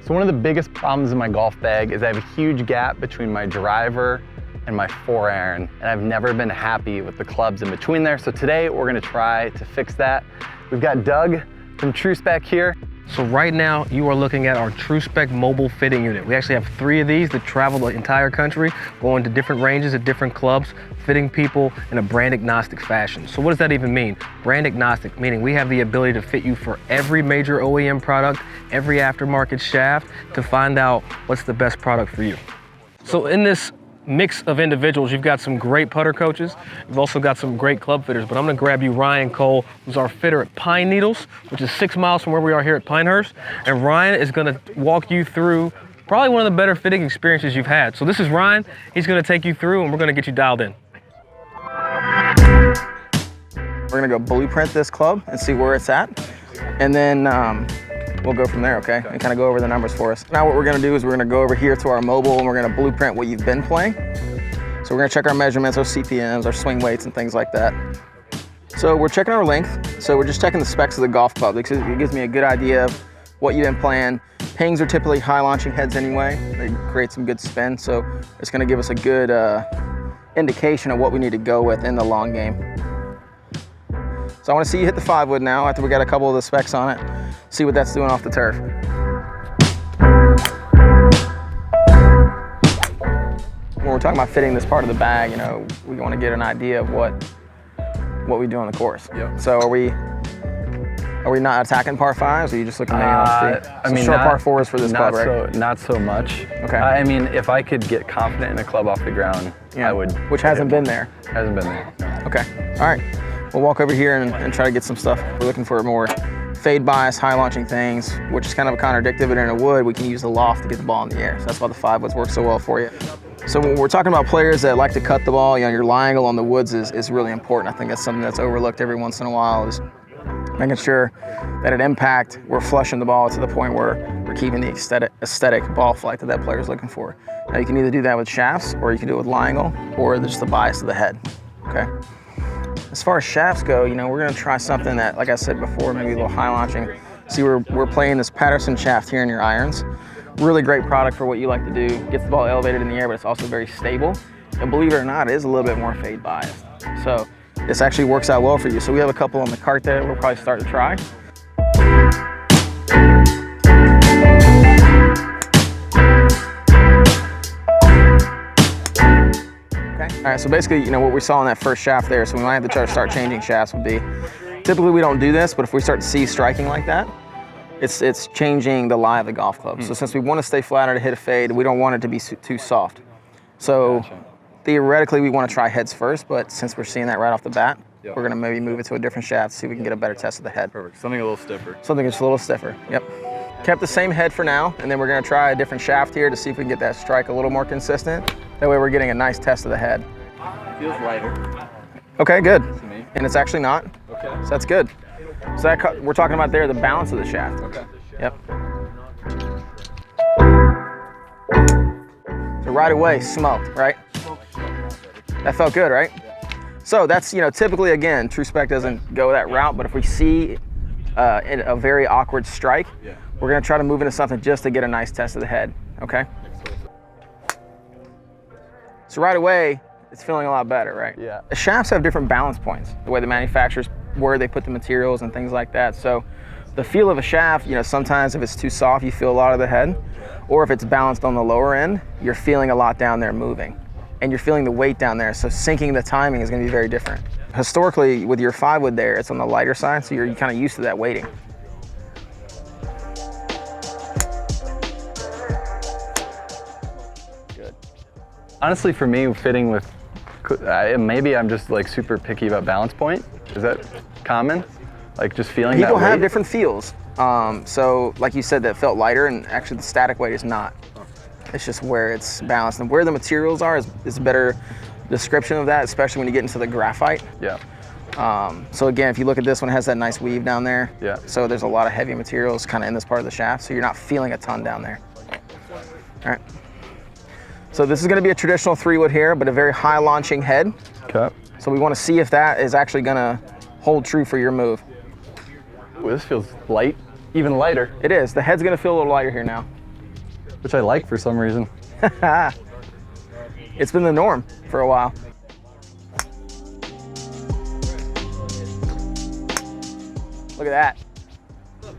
So one of the biggest problems in my golf bag is I have a huge gap between my driver and my 4-iron, and I've never been happy with the clubs in between there. So today we're gonna try to fix that. We've got Doug from True Spec here. So right now you are looking at our True Spec mobile fitting unit. We actually have 3 of these that travel the entire country, going to different ranges at different clubs, fitting people in a brand agnostic fashion. So what does that even mean? Brand agnostic, meaning we have the ability to fit you for every major OEM product, every aftermarket shaft, to find out what's the best product for you. So in this mix of individuals, you've got some great putter coaches, you've also got some great club fitters, but I'm gonna grab you Ryan Cole, who's our fitter at Pine Needles, which is 6 miles from where we are here at Pinehurst, and Ryan is gonna walk you through probably one of the better fitting experiences you've had. So this is Ryan, he's gonna take you through and we're gonna get you dialed in. We're gonna go blueprint this club and see where it's at, and then we'll go from there, okay? And kind of go over the numbers for us. Now what we're gonna do is we're gonna go over here to our mobile and we're gonna blueprint what you've been playing. So we're gonna check our measurements, our CPMs, our swing weights and things like that. So we're checking our length. So we're just checking the specs of the golf club because it gives me a good idea of what you've been playing. Pings are typically high launching heads anyway. They create some good spin. So it's gonna give us a good indication of what we need to go with in the long game. So I wanna see you hit the 5-wood now after we got a couple of the specs on it. See what that's doing off the turf. When we're talking about fitting this part of the bag, you know, we want to get an idea of what we do on the course. Yep. So are we not attacking par 5s, or are you just looking maybe on I mean, short par 4s for this club, right? Not so much. Okay. I mean, if I could get confident in a club off the ground, Yeah. I would. Which hasn't been there. Hasn't been there. No. Okay. All right. We'll walk over here and try to get some stuff. We're looking for more fade bias, high launching things, which is kind of a contradictive, but in a wood, we can use the loft to get the ball in the air. So that's why the 5-woods work so well for you. So when we're talking about players that like to cut the ball, you know, your lie angle on the woods is really important. I think that's something that's overlooked every once in a while, is making sure that at impact, we're flushing the ball to the point where we're keeping the aesthetic ball flight that player is looking for. Now you can either do that with shafts, or you can do it with lie angle, or just the bias of the head, okay? As far as shafts go, you know, we're gonna try something that, like I said before, maybe a little high launching. See, we're playing this Patterson shaft here in your irons. Really great product for what you like to do. Gets the ball elevated in the air, but it's also very stable. And believe it or not, it is a little bit more fade biased. So this actually works out well for you. So we have a couple on the cart there we'll probably start to try. All right, so basically, you know, what we saw in that first shaft there, so we might have to try to start changing shafts, would be, typically we don't do this, but if we start to see striking like that, it's changing the lie of the golf club. So since we want to stay flatter to hit a fade, we don't want it to be too soft. So theoretically, we want to try heads first, but since we're seeing that right off the bat, we're going to maybe move it to a different shaft, see if we can get a better test of the head. Perfect. Something a little stiffer. Something that's a little stiffer, yep. Kept the same head for now, and then we're going to try a different shaft here to see if we can get that strike a little more consistent. That way we're getting a nice test of the head. Feels lighter. Okay, good. To me. And it's actually not. Okay. So that's good. So that we're talking about there the balance of the shaft. Okay. Yep. So right away, smoked, right? That felt good, right? So that's, you know, typically, again, True Spec doesn't go that route, but if we see a very awkward strike, we're gonna try to move into something just to get a nice test of the head, okay? So right away, it's feeling a lot better, right? Yeah. The shafts have different balance points, the way the manufacturers, where they put the materials and things like that. So the feel of a shaft, you know, sometimes if it's too soft, you feel a lot of the head, or if it's balanced on the lower end, you're feeling a lot down there moving, and you're feeling the weight down there. So syncing the timing is gonna be very different. Historically, with your 5-wood there, it's on the lighter side, so you're kind of used to that weighting. Good. Honestly, for me, fitting with, maybe I'm just like super picky about balance point. Is that common? Like just feeling that weight? People have different feels. So like you said, that felt lighter, and actually the static weight is not. It's just where it's balanced. And where the materials are is a better description of that, especially when you get into the graphite. Yeah. So again, if you look at this one, it has that nice weave down there. Yeah. So there's a lot of heavy materials kind of in this part of the shaft, so you're not feeling a ton down there. All right. So this is going to be a traditional 3-wood here, but a very high launching head. Okay. So we want to see if that is actually going to hold true for your move. Ooh, this feels light, even lighter. It is. The head's going to feel a little lighter here now. which I like for some reason. It's been the norm for a while. Look at that.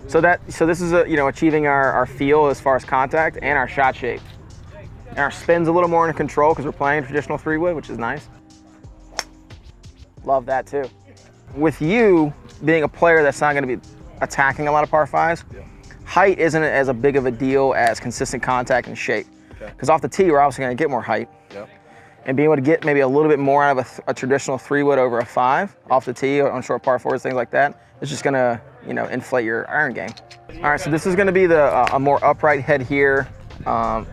So this is achieving our feel as far as contact and our shot shape. And our spin's a little more under control because we're playing traditional 3-wood, which is nice. Love that too. With you being a player that's not going to be attacking a lot of par 5s, height isn't as a big of a deal as consistent contact and shape. Because off the tee, we're obviously going to get more height. And being able to get maybe a little bit more out of a traditional 3-wood over a 5 off the tee on short par 4s, things like that, is just going to inflate your iron game. All right, so this is going to be a more upright head here.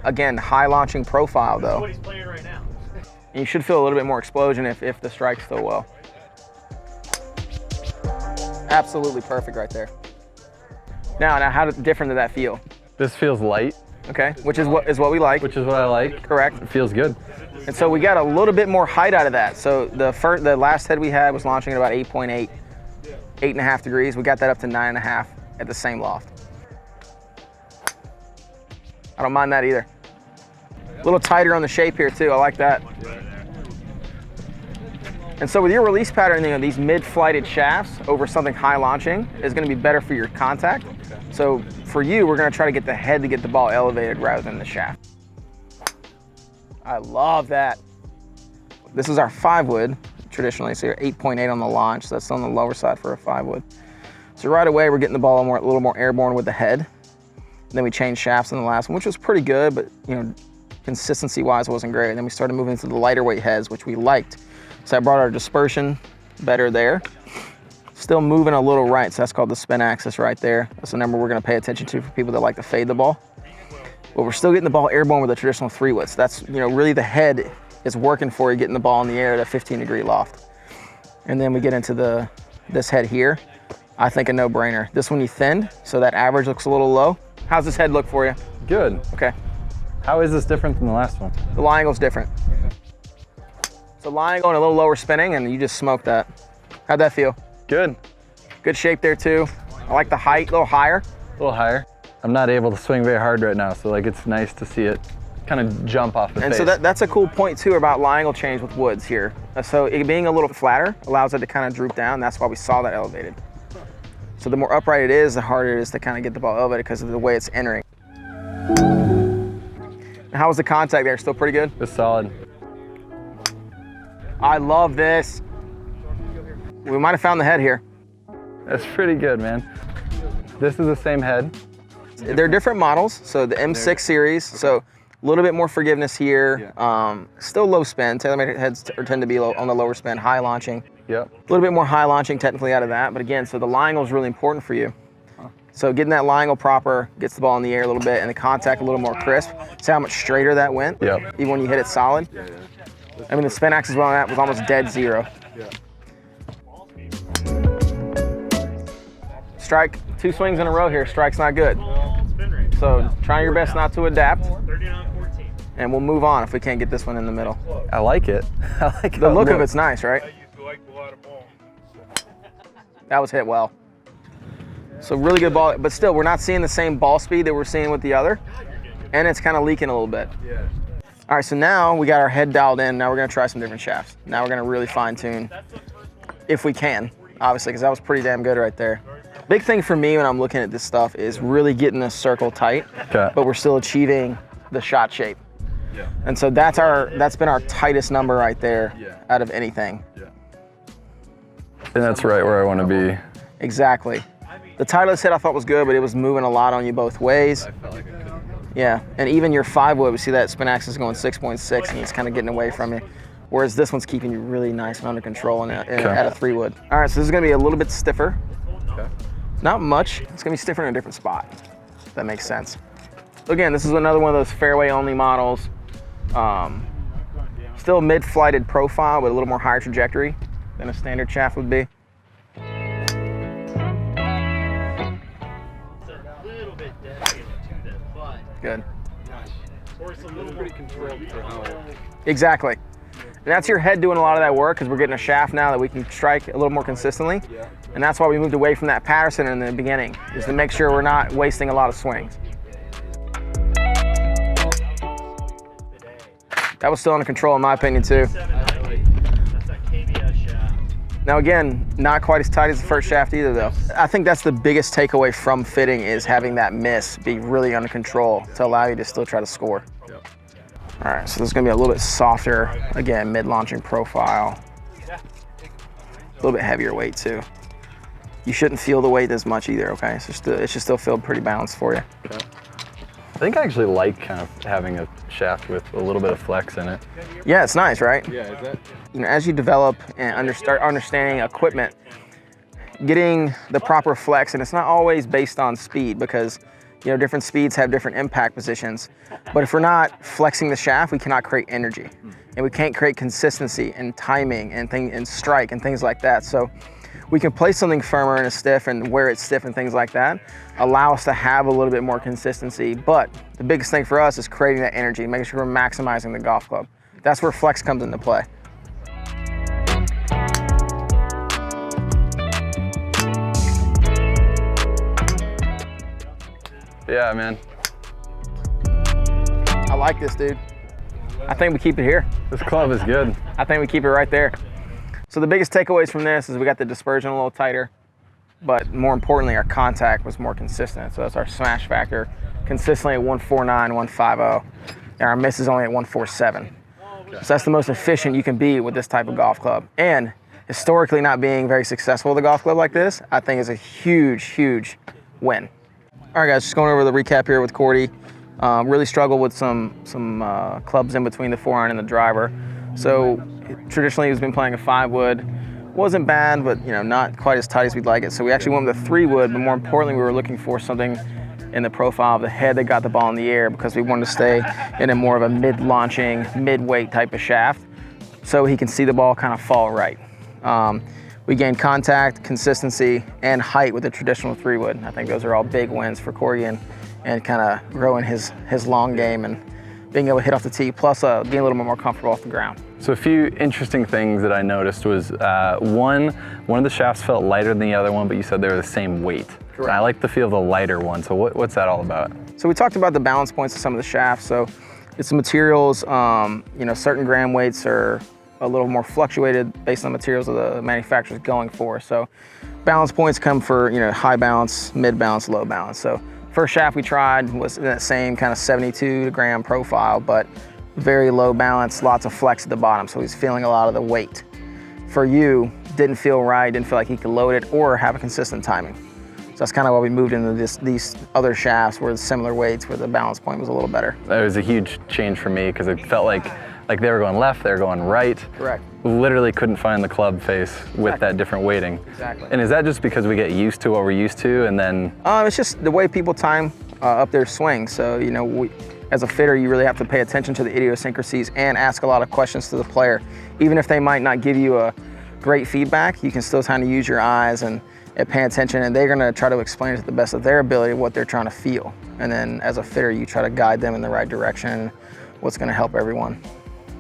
Again, high launching profile though. What he's playing right now. And you should feel a little bit more explosion if the strike's still well. Absolutely perfect right there. Now how different did that feel? This feels light. Okay, which is what we like. Which is what I like. Correct. It feels good. And so we got a little bit more height out of that. So the last head we had was launching at about 8.8, 8.5 degrees. We got that up to 9.5 at the same loft. I don't mind that either. A little tighter on the shape here too. I like that. And so with your release pattern, these mid-flighted shafts over something high launching is going to be better for your contact. So for you, we're going to try to get the head to get the ball elevated rather than the shaft. I love that. This is our 5-wood traditionally, so you're 8.8 on the launch, so that's on the lower side for a 5-wood. So right away, we're getting the ball a little more airborne with the head. And then we changed shafts in the last one, which was pretty good, but consistency-wise wasn't great. And then we started moving into the lighter weight heads, which we liked. So that brought our dispersion better there. Still moving a little right, so that's called the spin axis right there. That's the number we're gonna pay attention to for people that like to fade the ball. But we're still getting the ball airborne with a traditional 3-wood. So that's, really the head is working for you, getting the ball in the air at a 15-degree loft. And then we get into this head here. I think a no-brainer. This one you thinned, so that average looks a little low. How's this head look for you? Good. Okay. How is this different than the last one? The lie angle's different. So lie angle and a little lower spinning, and you just smoked that. How'd that feel? Good. Good shape there too. I like the height, a little higher. A little higher. I'm not able to swing very hard right now, so it's nice to see it kind of jump off the face. And so that's a cool point too about lie angle change with woods here. So it being a little flatter allows it to kind of droop down. That's why we saw that elevated. So the more upright it is, the harder it is to kind of get the ball elevated because of the way it's entering. How was the contact there? Still pretty good? It's solid. I love this. We might have found the head here. That's pretty good, man. This is the same head. They're different models. So the M6 series, so a little bit more forgiveness here. Still low spin. TaylorMade heads tend to be low, on the lower spin, high launching. Yep. A little bit more high launching technically out of that. But again, so the lie angle is really important for you. So getting that lie angle proper gets the ball in the air a little bit and the contact a little more crisp. See how much straighter that went? Yep. Even when you hit it solid? I mean, the spin axis on that was almost dead zero. Strike 2 swings in a row here. Strike's not good. So try your best not to adapt. And we'll move on if we can't get this one in the middle. I like it. I like the look of it's nice, right? That was hit well. So really good ball, but still we're not seeing the same ball speed that we're seeing with the other. And it's kind of leaking a little bit. All right, so now we got our head dialed in. Now we're gonna try some different shafts. Now we're gonna really fine tune, if we can, obviously, because that was pretty damn good right there. Big thing for me when I'm looking at this stuff is really getting the circle tight, but we're still achieving the shot shape. And so that's been our tightest number right there out of anything. And that's right where I want to be. Exactly. The tightest hit I thought was good, but it was moving a lot on you both ways. Yeah, and even your 5-wood, we see that spin axis going 6.6 and it's kind of getting away from you. Whereas this one's keeping you really nice and under control at a 3-wood. All right, so this is gonna be a little bit stiffer. Not much, it's gonna be stiffer in a different spot, if that makes sense. Again, this is another one of those fairway only models. Still mid-flighted profile, but a little more higher trajectory than a standard shaft would be. Good. Exactly. And that's your head doing a lot of that work because we're getting a shaft now that we can strike a little more consistently. And that's why we moved away from that Patterson in the beginning, is to make sure we're not wasting a lot of swings. That was still under control in my opinion too. Now again, not quite as tight as the first shaft either though. I think that's the biggest takeaway from fitting is having that miss be really under control to allow you to still try to score. Yep. All right, so this is gonna be a little bit softer, again, mid-launching profile. A little bit heavier weight too. You shouldn't feel the weight as much either, okay? So it should still feel pretty balanced for you. Okay. I think I actually like kind of having a shaft with a little bit of flex in it. Yeah, it's nice, right? Yeah, is that? You know, as you develop and start understanding equipment, getting the proper flex, and it's not always based on speed because, you know, different speeds have different impact positions. But if we're not flexing the shaft, we cannot create energy. And we can't create consistency and timing and strike and things like that. So we can place something firmer and stiff and where it's stiff and things like that, allow us to have a little bit more consistency. But the biggest thing for us is creating that energy, making sure we're maximizing the golf club. That's where flex comes into play. Yeah, man. I like this, dude. I think we keep it here. This club is good. I think we keep it right there. So the biggest takeaways from this is we got the dispersion a little tighter, but more importantly, our contact was more consistent. So that's our smash factor, consistently at 149, 150, and our miss is only at 147. So that's the most efficient you can be with this type of golf club. And historically not being very successful with a golf club like this, I think is a huge, huge win. All right, guys, just going over the recap here with Cordy. Really struggled with some clubs in between the 4-iron and the driver. So traditionally he's been playing a 5-wood. Wasn't bad, but you know, not quite as tight as we'd like it. So we actually went with a 3-wood, but more importantly, we were looking for something in the profile of the head that got the ball in the air because we wanted to stay in a more of a mid-launching, mid-weight type of shaft so he can see the ball kind of fall right. We gained contact, consistency, and height with the traditional 3-wood. I think those are all big wins for Corey and kind of growing his long game and being able to hit off the tee, plus being a little bit more comfortable off the ground. So a few interesting things that I noticed was one of the shafts felt lighter than the other one, but you said they were the same weight. Correct. And I like the feel of the lighter one. So what's that all about? So we talked about the balance points of some of the shafts. So it's the materials, you know, certain gram weights are a little more fluctuated based on the materials that the manufacturer's going for. So balance points come for, you know, high balance, mid balance, low balance. So first shaft we tried was in that same kind of 72 gram profile, but very low balance, lots of flex at the bottom. So he's feeling a lot of the weight. For you, didn't feel right, didn't feel like he could load it or have a consistent timing. So that's kind of why we moved into these other shafts where the similar weights, where the balance point was a little better. That was a huge change for me because it felt like they were going left, they were going right. Correct. Literally couldn't find the club face with that different weighting. Exactly. And is that just because we get used to what we're used to and then? It's just the way people time up their swing. So, you know, as a fitter, you really have to pay attention to the idiosyncrasies and ask a lot of questions to the player. Even if they might not give you a great feedback, you can still kind of use your eyes and pay attention, and they're gonna try to explain it to the best of their ability what they're trying to feel. And then as a fitter, you try to guide them in the right direction, what's gonna help everyone.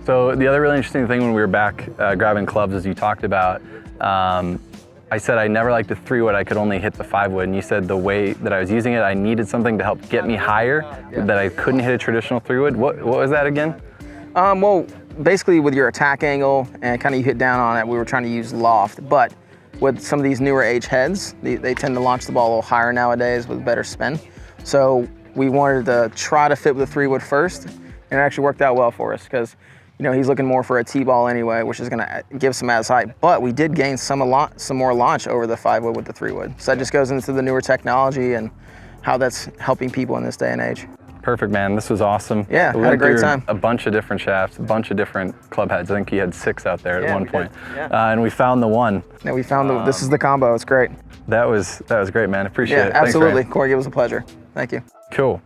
So the other really interesting thing when we were back grabbing clubs, as you talked about, I said I never liked a 3-wood, I could only hit the 5-wood, and you said the way that I was using it, I needed something to help get me higher, that I couldn't hit a traditional 3-wood. What was that again? Well, basically with your attack angle and kind of you hit down on it, we were trying to use loft, but with some of these newer age heads, they tend to launch the ball a little higher nowadays with better spin. So we wanted to try to fit with the 3-wood first, and it actually worked out well for us because, you know, he's looking more for a T-ball anyway, which is gonna give some added height, but we did gain some more launch over the 5-wood with the 3-wood. So that just goes into the newer technology and how that's helping people in this day and age. Perfect, man. This was awesome. Yeah, we had a went great through time. A bunch of different shafts, a bunch of different club heads. I think you had 6 out there at one point. Yeah. And we found the one. Yeah, we found this is the combo. It's great. That was great, man. Appreciate it. Yeah, absolutely. Thanks, Corey, it was a pleasure. Thank you. Cool.